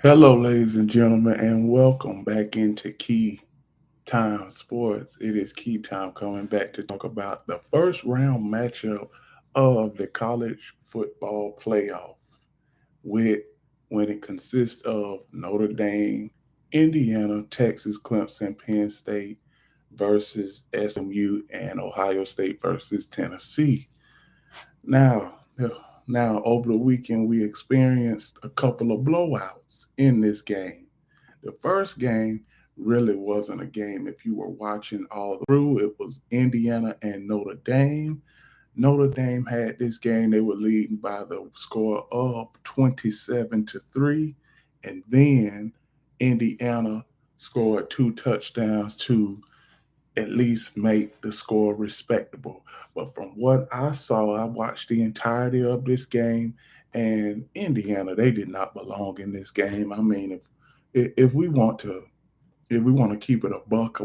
Hello, ladies and gentlemen, and welcome back into Key Time Sports. It is Key Time coming back to talk about the first round matchup of the college football playoff, with when it consists of Notre Dame, Indiana, Texas, Clemson, Penn State versus SMU, and Ohio State versus Tennessee. Now, now over the weekend, we experienced a couple of blowouts in this game. The first game really wasn't a game if you were watching all through. It was Indiana and Notre Dame. Notre Dame had this game, they were leading by the score of 27-3. And then Indiana scored two touchdowns to at least make the score respectable. But from what I saw, I watched the entirety of this game, and Indiana, they did not belong in this game. I mean, if we want to keep it a buck,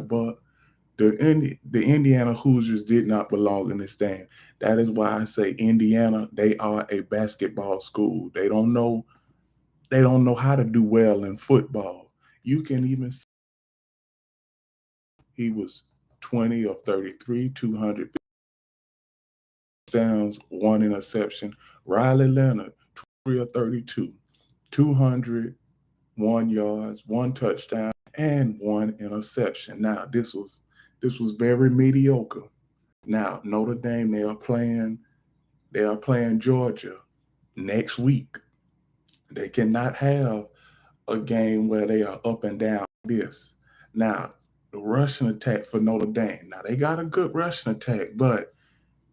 the Indiana Hoosiers did not belong in this game. That is why I say Indiana, they are a basketball school. They don't know how to do well in football. You can even see he was 20 of 33, 200 downs, one interception. Riley Leonard, 3 of 32, 201 yards, one touchdown, and one interception. Now, this was very mediocre. Now, Notre Dame, they are playing Georgia next week. They cannot have a game where they are up and down like this. Now, the rushing attack for Notre Dame. Now they got a good rushing attack, but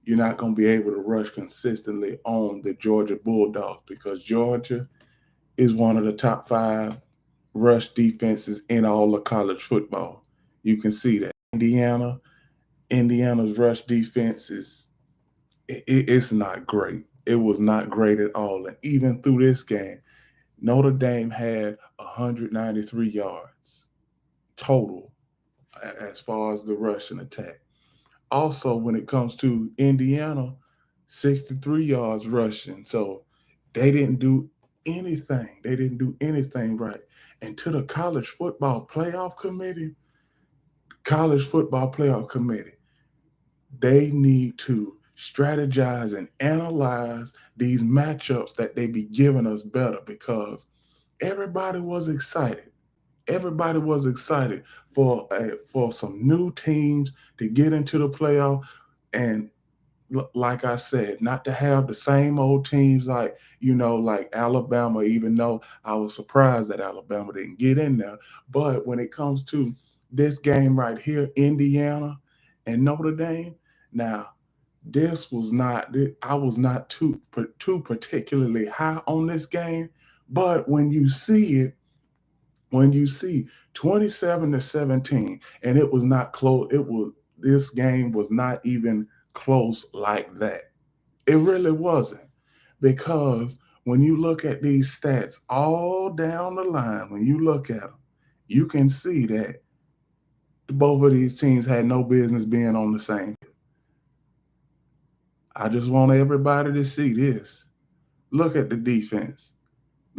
you're not going to be able to rush consistently on the Georgia Bulldogs because Georgia is one of the top five rush defenses in all of college football. You can see that. Indiana's rush defense it's not great. It was not great at all. And even through this game, Notre Dame had 193 yards total as far as the rushing attack. Also, when it comes to Indiana, 63 yards rushing. So they didn't do anything. They didn't do anything right. And to the college football playoff committee, they need to strategize and analyze these matchups that they be giving us better because everybody was excited. Everybody was excited for some new teams to get into the playoff, and like I said, not to have the same old teams like Alabama. Even though I was surprised that Alabama didn't get in there, but when it comes to this game right here, Indiana and Notre Dame, now this was not. I was not too particularly high on this game, but when you see 27-17, and it was not close, this game was not even close like that. It really wasn't, because when you look at these stats all down the line, when you look at them, you can see that both of these teams had no business being on the same. I just want everybody to see this. Look at the defense.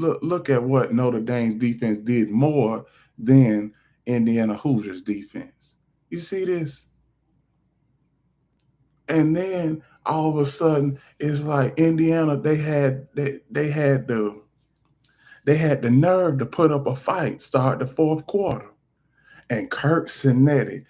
Look at what Notre Dame's defense did more than Indiana Hoosiers defense. You see this? And then all of a sudden it's like Indiana, they had the nerve to put up a fight, start the fourth quarter. And Kirk Cinetti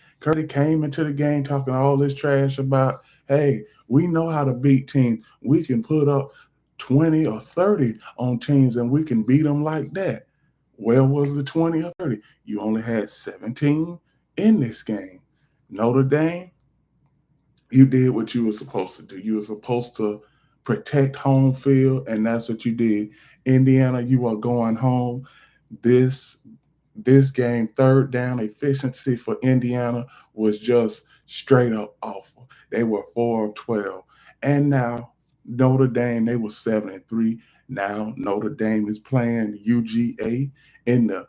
came into the game talking all this trash about, hey, we know how to beat teams. We can put up 20 or 30 on teams and we can beat them like that. Where was the 20 or 30? You only had 17 in this game. Notre Dame, you did what you were supposed to do. You were supposed to protect home field, and that's what you did. Indiana, you are going home. This this game, third down efficiency for Indiana was just straight up awful. They were 4 of 12. And now Notre Dame, they were 7-3. Now Notre Dame is playing in the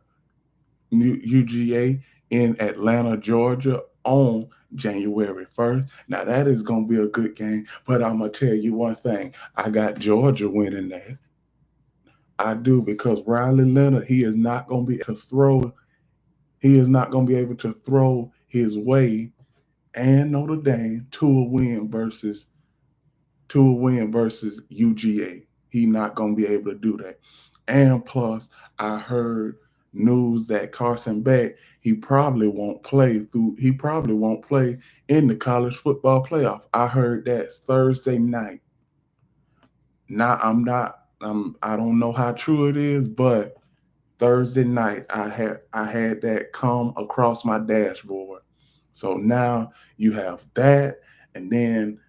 UGA in Atlanta, Georgia on January 1st. Now that is gonna be a good game. But I'm gonna tell you one thing. I got Georgia winning that. I do, because Riley Leonard, he is not going to be able to throw. He is not going to be able to throw his way and Notre Dame to a win versus UGA. He not going to be able to do that. And plus, I heard news that Carson Beck, he probably won't play in the college football playoff. I heard that Thursday night. Now I don't know how true it is, but Thursday night I had that come across my dashboard. So now you have that, and then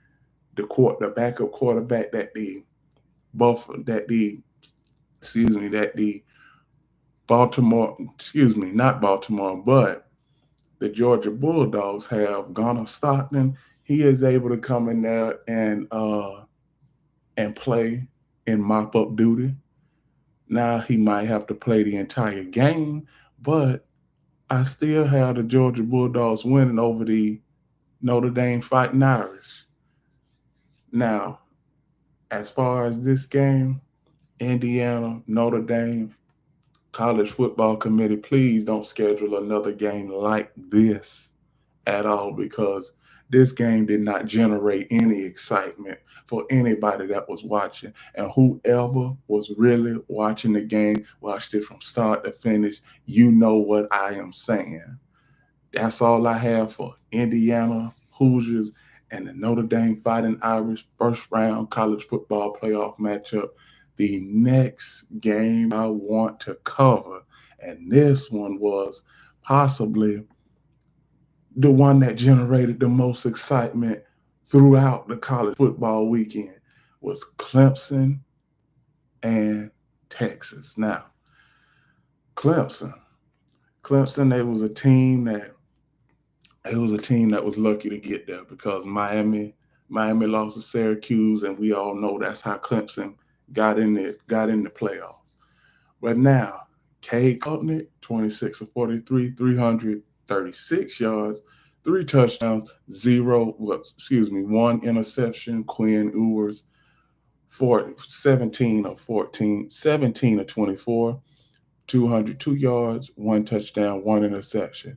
the backup quarterback that the that the Baltimore, not Baltimore, but the Georgia Bulldogs have Gunnar Stockton. He is able to come in there and play in mop up duty. Now he might have to play the entire game, but I still have the Georgia Bulldogs winning over the Notre Dame Fighting Irish. Now, as far as this game, Indiana, Notre Dame, College Football Committee, please don't schedule another game like this at all, because this game did not generate any excitement for anybody that was watching. And whoever was really watching the game, watched it from start to finish, you know what I am saying. That's all I have for Indiana Hoosiers and the Notre Dame Fighting Irish first round college football playoff matchup. The next game I want to cover, and this one was possibly the one that generated the most excitement throughout the college football weekend, was Clemson and Texas. Now, Clemson, Clemson, it was a team that was lucky to get there, because Miami lost to Syracuse, and we all know that's how Clemson got in the playoff. But now, Cade Klubnik, 26 of 43, 336 yards, three touchdowns, one interception. Quinn Ewers, 17 of 24, 202 yards, one touchdown, one interception.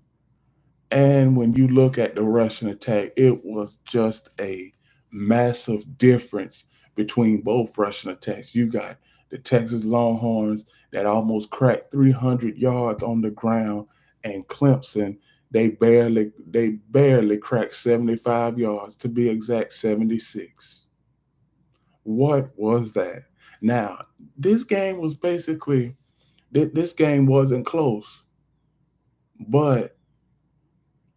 And when you look at the rushing attack, it was just a massive difference between both rushing attacks. You got the Texas Longhorns that almost cracked 300 yards on the ground, and Clemson, they barely cracked 75 yards, to be exact, 76. What was that? Now, this game was basically this game wasn't close, but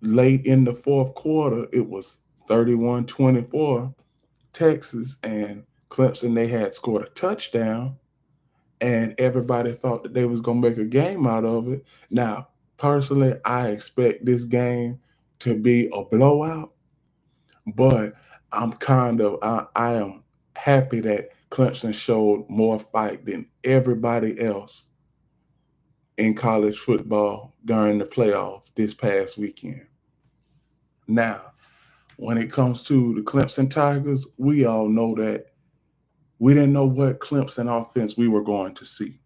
late in the fourth quarter, it was 31-24 Texas, and Clemson, they had scored a touchdown, and everybody thought that they was going to make a game out of it. Now, personally, I expect this game to be a blowout, but I am happy that Clemson showed more fight than everybody else in college football during the playoff this past weekend. Now, when it comes to the Clemson Tigers, we all know that we didn't know what Clemson offense we were going to see.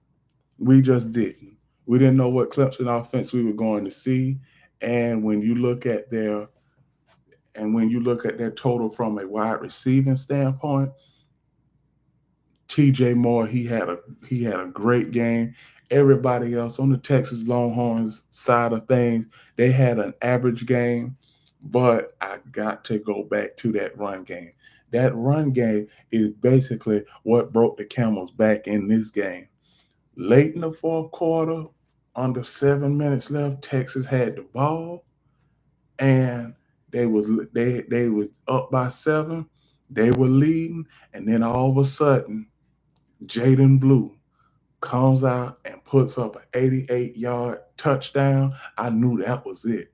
We just didn't. We didn't know what Clemson offense we were going to see. And when you look at their total from a wide receiving standpoint, TJ Moore, he had a great game. Everybody else on the Texas Longhorns side of things, they had an average game, but I got to go back to that run game. That run game is basically what broke the camel's back in this game. Late in the fourth quarter, under 7 minutes left, Texas had the ball, and they was up by 7. They were leading, and then all of a sudden, Jaden Blue comes out and puts up an 88-yard touchdown. I knew that was it.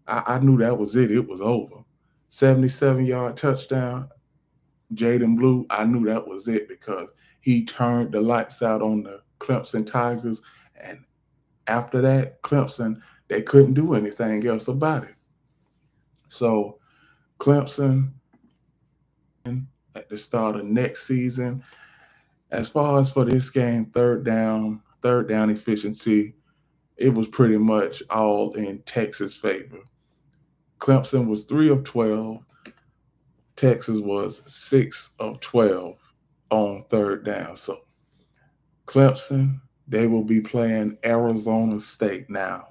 I knew that was it. It was over. 77-yard touchdown, Jaden Blue. I knew that was it, because he turned the lights out on the Clemson Tigers. And after that, Clemson, they couldn't do anything else about it. So Clemson, at the start of next season, As far as for this game, third down efficiency, it was pretty much all in Texas' favor. Clemson was 3 of 12. Texas was 6 of 12 on third down. So Clemson, they will be playing Arizona State now.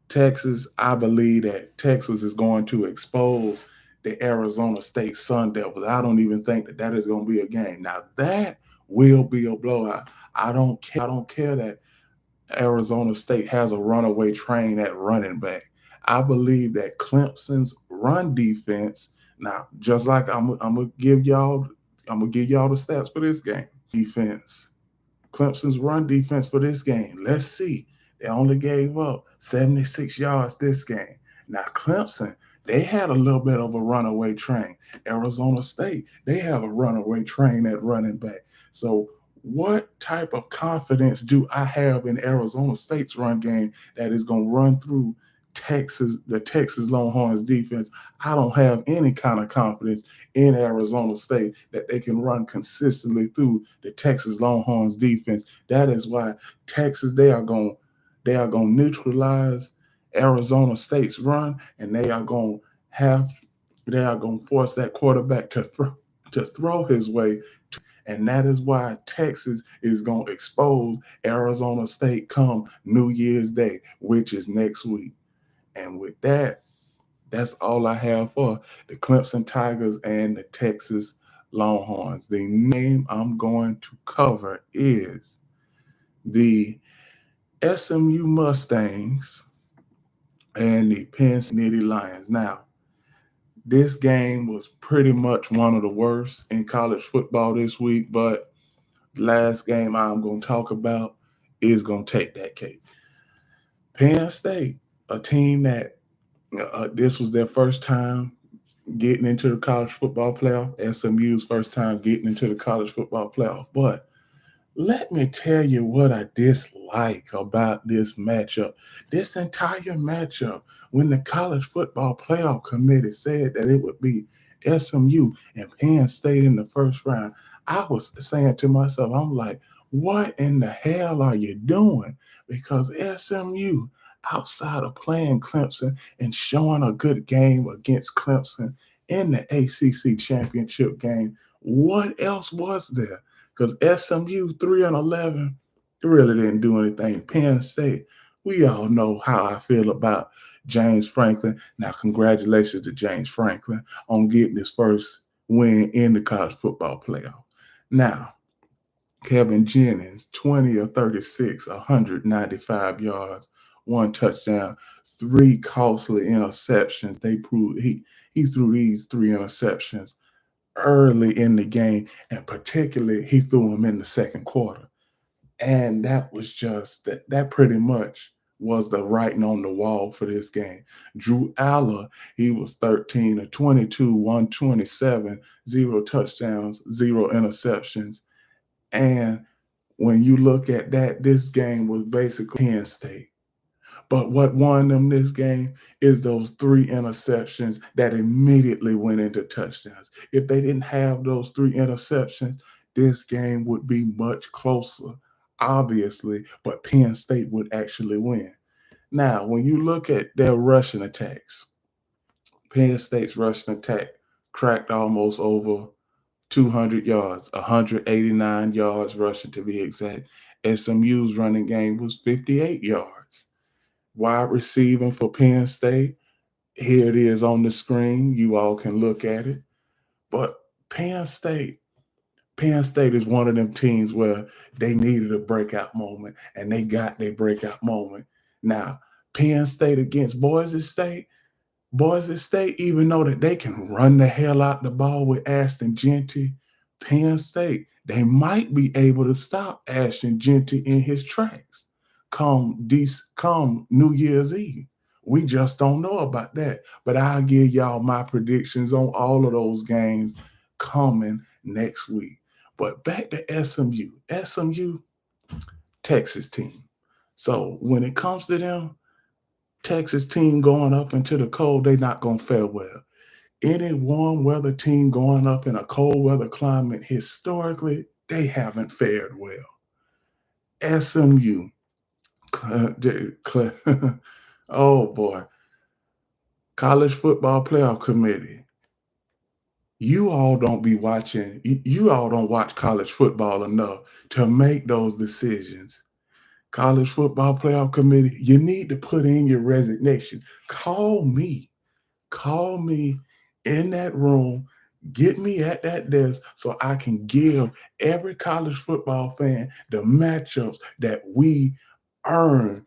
Texas, I believe that Texas is going to expose the Arizona State Sun Devils. I don't even think that that is going to be a game. Now that will be a blowout. I don't care. I don't care that Arizona State has a runaway train at running back. I believe that Clemson's run defense. Now, just like I'm gonna give y'all, I'm gonna give y'all the stats for this game. Defense. Clemson's run defense for this game. Let's see. They only gave up 76 yards this game. Now, Clemson, they had a little bit of a runaway train. Arizona State, they have a runaway train at running back. So, what type of confidence do I have in Arizona State's run game that is going to run through the Texas Longhorns defense? I don't have any kind of confidence in Arizona State that they can run consistently through the Texas Longhorns defense. That is why Texas they are going to neutralize Arizona State's run, and they are going to force that quarterback to throw his way. And that is why Texas is going to expose Arizona State come New Year's Day, which is next week. And with that, that's all I have for the Clemson Tigers and the Texas Longhorns. The name I'm going to cover is the SMU Mustangs and the Penn State Nittany Lions. Now, this game was pretty much one of the worst in college football this week, but the last game I'm going to talk about is going to take that cake. Penn State, a team that this was their first time getting into the college football playoff. SMU's first time getting into the college football playoff. But let me tell you what I dislike about this matchup. This entire matchup, when the college football playoff committee said that it would be SMU and Penn State in the first round, I was saying to myself, I'm like, what in the hell are you doing? Because SMU, outside of playing Clemson and showing a good game against Clemson in the ACC championship game, what else was there? Because SMU 3-11 really didn't do anything. Penn State, we all know how I feel about James Franklin. Now, congratulations to James Franklin on getting his first win in the college football playoff. Now, Kevin Jennings, 20 of 36, 195 yards, one touchdown, three costly interceptions. They proved he threw these three interceptions early in the game, and particularly he threw them in the second quarter. And that was just that pretty much was the writing on the wall for this game. Drew Aller, he was 13 of 22, 127, zero touchdowns, zero interceptions. And when you look at that, this game was basically Penn State. But what won them this game is those three interceptions that immediately went into touchdowns. If they didn't have those three interceptions, this game would be much closer, obviously, but Penn State would actually win. Now, when you look at their rushing attacks, Penn State's rushing attack cracked almost over 200 yards, 189 yards rushing to be exact. SMU's running game was 58 yards. Wide receiving for Penn State. Here it is on the screen. You all can look at it. But Penn State is one of them teams where they needed a breakout moment, and they got their breakout moment. Now, Penn State against Boise State, even though that they can run the hell out the ball with Ashton Genty, Penn State, they might be able to stop Ashton Genty in his tracks come New Year's Eve. We just don't know about that. But I'll give y'all my predictions on all of those games coming next week. But back to SMU, Texas team. So when it comes to them, Texas team going up into the cold, they not going to fare well. Any warm weather team going up in a cold weather climate historically they haven't fared well. SMU, oh boy, College Football Playoff Committee. You all don't be watching, you all don't watch college football enough to make those decisions. College Football Playoff Committee, you need to put in your resignation. Call me. Call me in that room. Get me at that desk so I can give every college football fan the matchups that we earn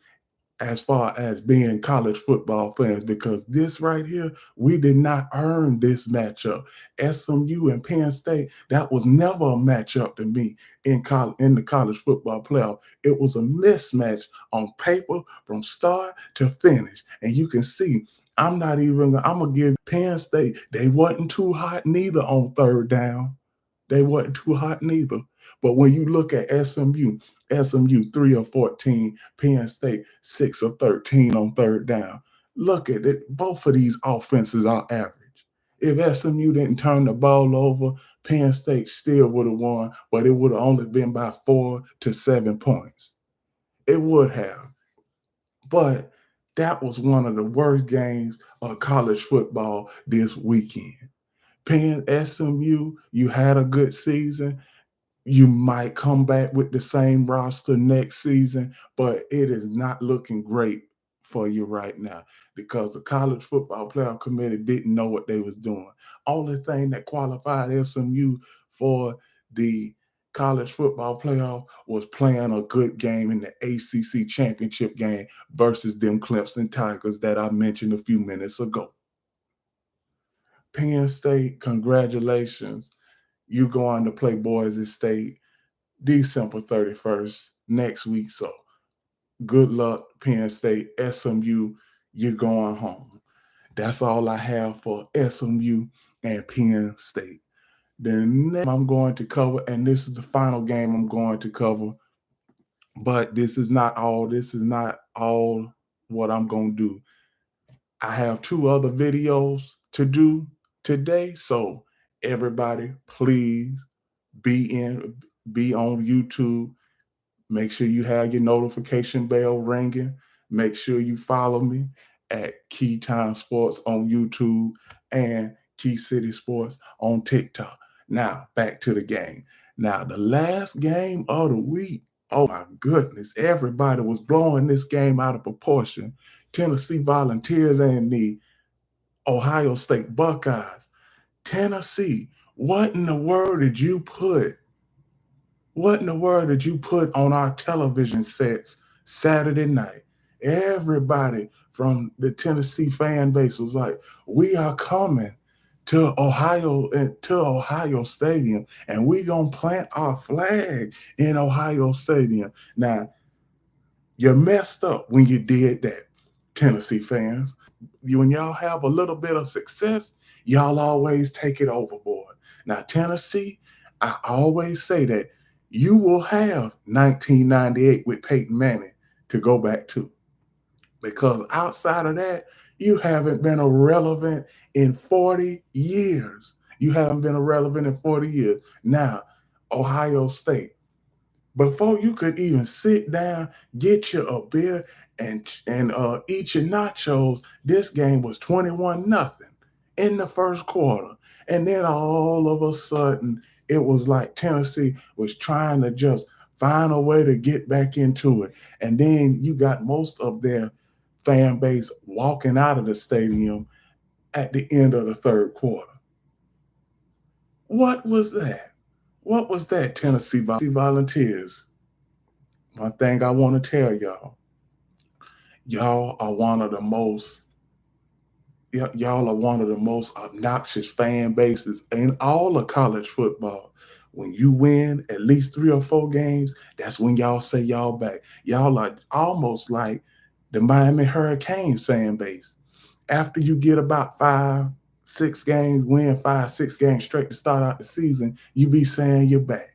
as far as being college football fans, because this right here, we did not earn this matchup. SMU and Penn State, that was never a matchup to me in the college football playoff. It was a mismatch on paper from start to finish. And you can see, I'm gonna give Penn State, they wasn't too hot neither on third down. They wasn't too hot neither. But when you look at SMU 3 of 14, Penn State 6 of 13 on third down. Look at it. Both of these offenses are average. If SMU didn't turn the ball over, Penn State still would have won, but it would have only been by 4 to 7 points. It would have. But that was one of the worst games of college football this weekend. Penn SMU, you had a good season. You might come back with the same roster next season, but it is not looking great for you right now because the College Football Playoff Committee didn't know what they was doing. Only thing that qualified SMU for the college football playoff was playing a good game in the ACC championship game versus them Clemson Tigers that I mentioned a few minutes ago. Penn State, congratulations. You going to play Boise State December 31st next week. So good luck, Penn State. SMU, you're going home. That's all I have for SMU and Penn State. The next I'm going to cover, and this is the final game I'm going to cover, but this is not all. This is not all what I'm going to do. I have 2 other videos to do today. So everybody, please be on YouTube. Make sure you have your notification bell ringing. Make sure you follow me at Key Time Sports on YouTube and Key City Sports on TikTok. Now, back to the game. Now, the last game of the week, oh my goodness, everybody was blowing this game out of proportion. Tennessee Volunteers and the Ohio State Buckeyes. Tennessee, what in the world did you put what in the world did you put on our television sets Saturday night? Everybody from the Tennessee fan base was like, "We are coming to Ohio Stadium, and we gonna plant our flag in Ohio Stadium." Now, you messed up when you did that, Tennessee fans. When y'all have a little bit of success, y'all always take it overboard. Now, Tennessee, I always say that you will have 1998 with Peyton Manning to go back to, because outside of that, you haven't been irrelevant in 40 years. You haven't been irrelevant in 40 years. Now, Ohio State, before you could even sit down, get you a beer, and eat your nachos, this game was 21-0 in the first quarter. And then all of a sudden, it was like Tennessee was trying to just find a way to get back into it. And then you got most of their fan base walking out of the stadium at the end of the third quarter. What was that? What was that, Tennessee Volunteers? One thing I want to tell y'all are one of the most y'all are one of the most obnoxious fan bases in all of college football. When you win at least 3 or 4 games, that's when y'all say y'all back. Y'all are almost like the Miami Hurricanes fan base. After you get about 5, 6 games, win 5, 6 games straight to start out the season, you be saying you're back.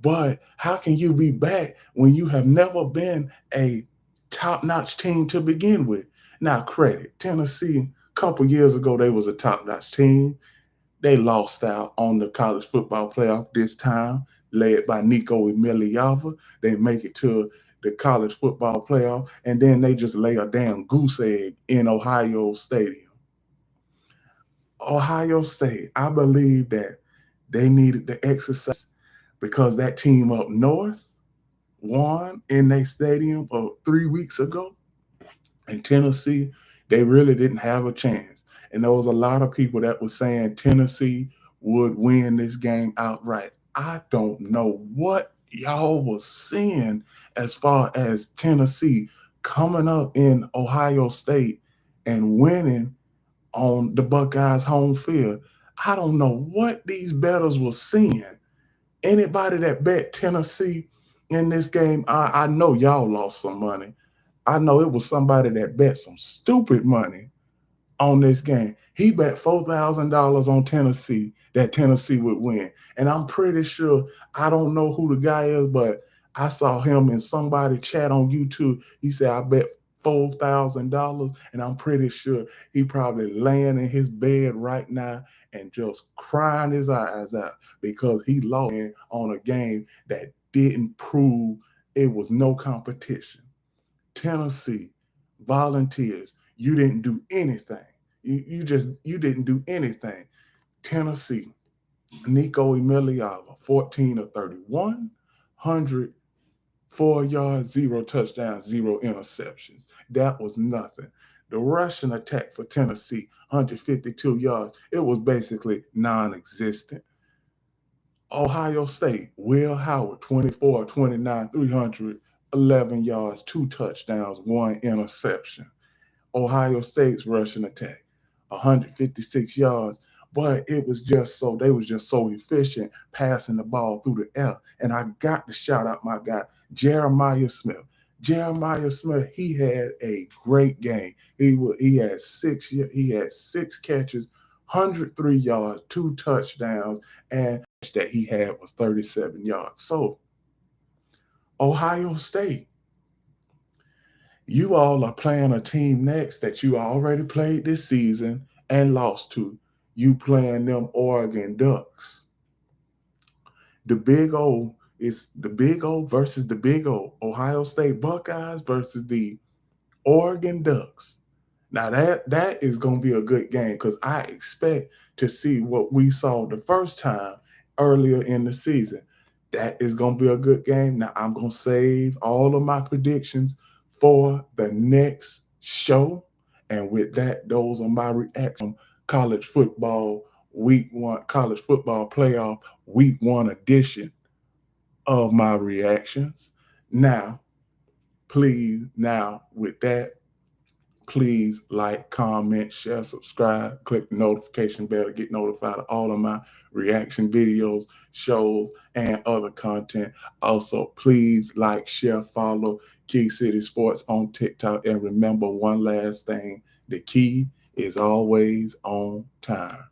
But how can you be back when you have never been a top-notch team to begin with? Now, credit Tennessee. A couple years ago, they was a top-notch team. They lost out on the college football playoff this time, led by Nico Emiliava. They make it to the college football playoff, and then they just lay a damn goose egg in Ohio Stadium. Ohio State, I believe that they needed to exercise because that team up north won in their stadium 3 weeks ago. In Tennessee, they really didn't have a chance. And there was a lot of people that were saying Tennessee would win this game outright. I don't know what y'all was seeing as far as Tennessee coming up in Ohio State and winning on the Buckeyes home field. I don't know what these bettors were seeing. Anybody that bet Tennessee in this game, I know y'all lost some money. I know it was somebody that bet some stupid money on this game. He bet $4,000 on Tennessee that Tennessee would win. And I'm pretty sure, I don't know who the guy is, but I saw him in somebody chat on YouTube. He said, I bet $4,000. And I'm pretty sure he probably laying in his bed right now and just crying his eyes out because he lost on a game that didn't prove it was no competition. Tennessee Volunteers, you didn't do anything. You didn't do anything. Tennessee, Nico Emiliava, 14 of 31, 104 yards, 0 touchdowns, 0 interceptions. That was nothing. The rushing attack for Tennessee, 152 yards, it was basically non-existent. Ohio State, Will Howard, 24 29, 311 yards, 2 touchdowns, 1 interception. Ohio State's rushing attack, 156 yards, but it was just so they was just so efficient passing the ball through the air. And I got to shout out my guy Jeremiah Smith. Jeremiah Smith, he had a great game. He had six catches, 103 yards, 2 touchdowns, and that he had was 37 yards. So Ohio State, you all are playing a team next that you already played this season and lost to. You playing them Oregon Ducks. The Big O is the Big O versus the Big O. Ohio State Buckeyes versus the Oregon Ducks. Now that is going to be a good game because I expect to see what we saw the first time earlier in the season. That is going to be a good game. Now I'm going to save all of my predictions for the next show. And with that, those are my reactions. College football week one, college football playoff week one edition of my reactions. Now, with that, please like, comment, share, subscribe, click the notification bell to get notified of all of my reaction videos, shows, and other content. Also, please like, share, follow Key City Sports on TikTok. And remember one last thing, the key is always on time.